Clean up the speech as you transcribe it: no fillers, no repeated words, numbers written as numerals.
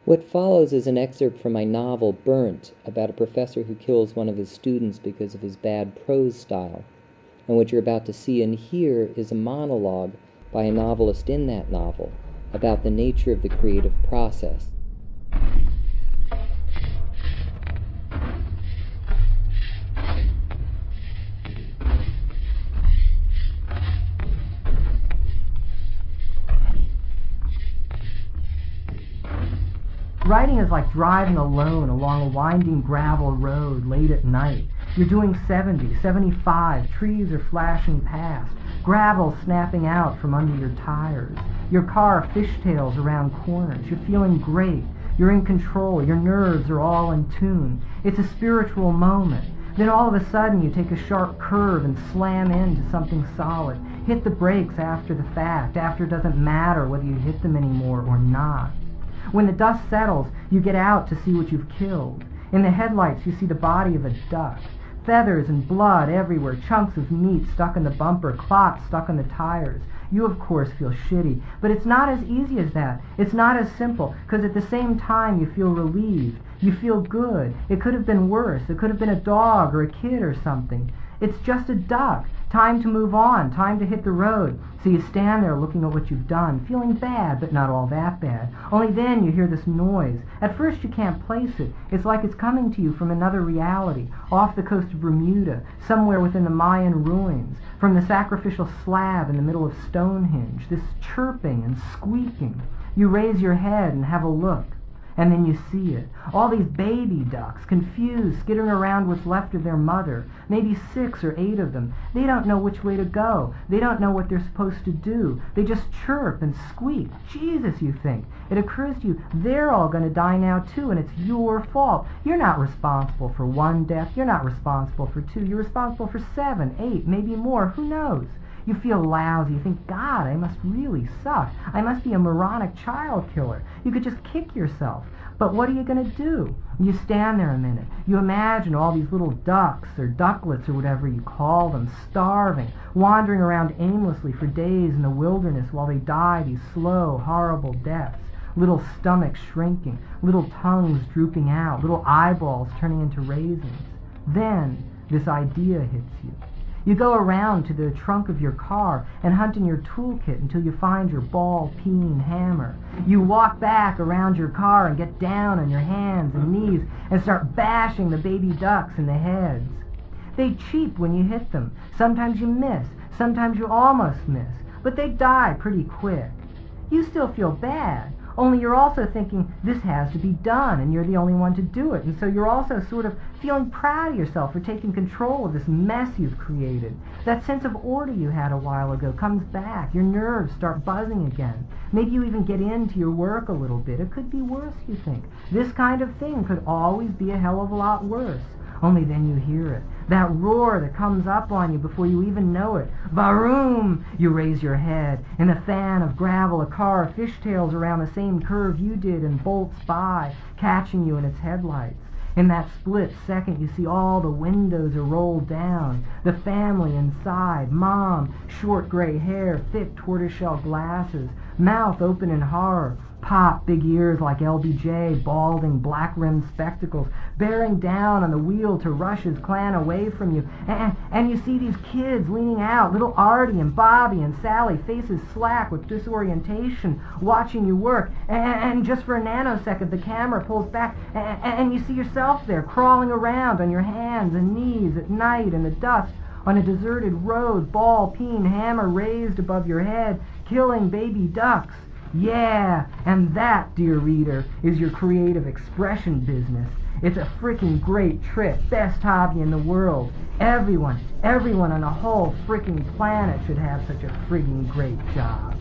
What follows is an excerpt from my novel, Burnt, about a professor who kills one of his students because of his bad prose style. And what you're about to see and hear is a monologue by a novelist in that novel about the nature of the creative process. Writing is like driving alone along a winding gravel road late at night. You're doing 70, 75, trees are flashing past, gravel snapping out from under your tires. Your car fishtails around corners. You're feeling great. You're in control. Your nerves are all in tune. It's a spiritual moment. Then all of a sudden you take a sharp curve and slam into something solid. Hit the brakes after the fact, after it doesn't matter whether you hit them anymore or not. When the dust settles, you get out to see what you've killed. In the headlights, you see the body of a duck. Feathers and blood everywhere, chunks of meat stuck in the bumper, clots stuck in the tires. You, of course, feel shitty, but it's not as easy as that. It's not as simple, because at the same time you feel relieved. You feel good. It could have been worse. It could have been a dog or a kid or something. It's just a duck. Time to move on, time to hit the road. So you stand there looking at what you've done, feeling bad, but not all that bad. Only then you hear this noise. At first you can't place it. It's like it's coming to you from another reality, off the coast of Bermuda, somewhere within the Mayan ruins, from the sacrificial slab in the middle of Stonehenge, this chirping and squeaking. You raise your head and have a look. And then you see it. All these baby ducks, confused, skittering around what's left of their mother. Maybe 6 or 8 of them. They don't know which way to go. They don't know what they're supposed to do. They just chirp and squeak. Jesus, you think. It occurs to you, they're all going to die now too, and it's your fault. You're not responsible for 1 death. You're not responsible for 2. You're responsible for 7, 8, maybe more. Who knows? You feel lousy. You think, God, I must really suck. I must be a moronic child killer. You could just kick yourself. But what are you going to do? You stand there a minute. You imagine all these little ducks or ducklets or whatever you call them, starving, wandering around aimlessly for days in the wilderness while they die these slow, horrible deaths. Little stomachs shrinking, little tongues drooping out, little eyeballs turning into raisins. Then this idea hits you. You go around to the trunk of your car and hunt in your toolkit until you find your ball-peen hammer. You walk back around your car and get down on your hands and knees and start bashing the baby ducks in the heads. They cheep when you hit them. Sometimes you miss, sometimes you almost miss, but they die pretty quick. You still feel bad, only you're also thinking this has to be done and you're the only one to do it, and so you're also sort of feeling proud of yourself for taking control of this mess you've created. That sense of order you had a while ago comes back. Your nerves start buzzing again. Maybe you even get into your work a little bit. It could be worse, you think. This kind of thing could always be a hell of a lot worse. Only then you hear it. That roar that comes up on you before you even know it. Varoom! You raise your head. In a fan of gravel, a car fishtails around the same curve you did and bolts by, catching you in its headlights. In that split second, you see all the windows are rolled down. The family inside. Mom, short gray hair, thick tortoiseshell glasses, mouth open in horror. Pop, big ears like LBJ, balding, black-rimmed spectacles, bearing down on the wheel to rush his clan away from you. And you see these kids leaning out, little Artie and Bobby and Sally, faces slack with disorientation, watching you work. And just for a nanosecond, the camera pulls back, and you see yourself there, crawling around on your hands and knees at night in the dust, on a deserted road, ball-peen hammer raised above your head, killing baby ducks. Yeah, and that, dear reader, is your creative expression business. It's a freaking great trick, best hobby in the world. Everyone on the whole freaking planet should have such a friggin' great job.